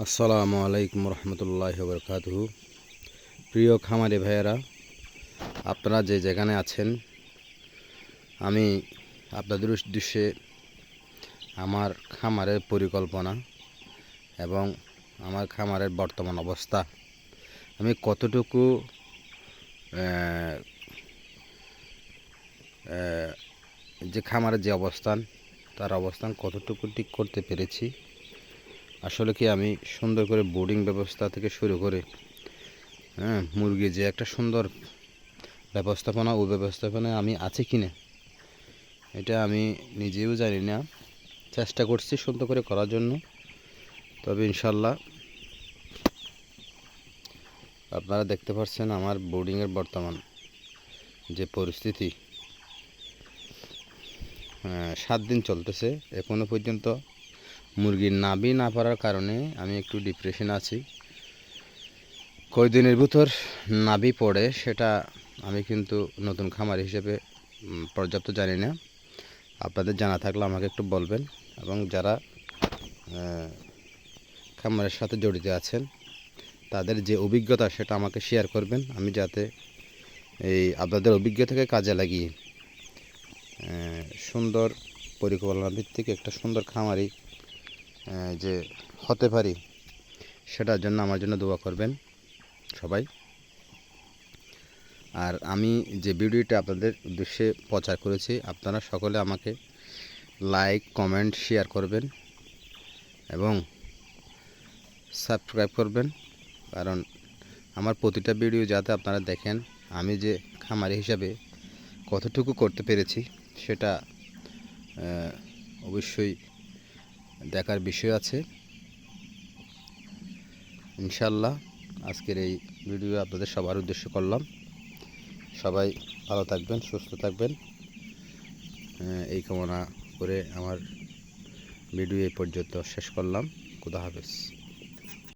আসসালামু আলাইকুম রহমতুল্লাহি ওয়া বারাকাতুহু। প্রিয় খামারি ভাইয়েরা, আপনারা যে যেখানে আছেন, আমি আপনাদের উদ্দেশ্যে আমার খামারের পরিকল্পনা এবং আমার খামারের বর্তমান অবস্থা, আমি কতটুকু যে খামারের যে অবস্থান, তার অবস্থান কতটুকু ঠিক করতে পেরেছি, আসলে কি আমি সুন্দর করে বোর্ডিং ব্যবস্থা থেকে শুরু করে মুরগি যে একটা সুন্দর ব্যবস্থাপনা, ও ব্যবস্থাপনায় আমি আছি কি না, এটা আমি নিজেও জানি না। চেষ্টা করছি সুন্দর করে করার জন্য। তবে ইনশাল্লাহ আপনারা দেখতে পাচ্ছেন আমার বোর্ডিংয়ের বর্তমান যে পরিস্থিতি। 7 দিন চলতেছে, এখনও পর্যন্ত মুরগির নাভি না পারার কারণে আমি একটু ডিপ্রেশন আছি। কয়দিনের ভিতর নাভি পড়ে সেটা আমি কিন্তু নতুন খামার হিসেবে পর্যাপ্ত জানি না। আপনাদের জানা থাকলে আমাকে একটু বলবেন, এবং যারা খামারের সাথে জড়িত আছেন তাদের যে অভিজ্ঞতা সেটা আমাকে শেয়ার করবেন, আমি যাতে এই আপনাদের অভিজ্ঞতাকে কাজে লাগিয়ে সুন্দর পরিকল্পনা ভিত্তিক একটা সুন্দর খামারি যে হতে পারি, সেটার জন্য আমার জন্য দোয়া করবেন সবাই। আর আমি যে ভিডিওটা আপনাদের উদ্দেশ্যে প্রচার করেছি, আপনারা সকলে আমাকে লাইক, কমেন্ট, শেয়ার করবেন এবং সাবস্ক্রাইব করবেন, কারণ আমার প্রতিটা ভিডিও যাতে আপনারা দেখেন আমি যে খামারি হিসাবে কতটুকু করতে পেরেছি, সেটা অবশ্যই দেখার বিষয় আছে। ইনশাল্লাহ আজকের এই ভিডিও আপনাদের সবার উদ্দেশ্য করলাম। সবাই ভালো থাকবেন, সুস্থ থাকবেন, এই কামনা করে আমার ভিডিও এই পর্যন্ত শেষ করলাম। খুদা হাফেজ।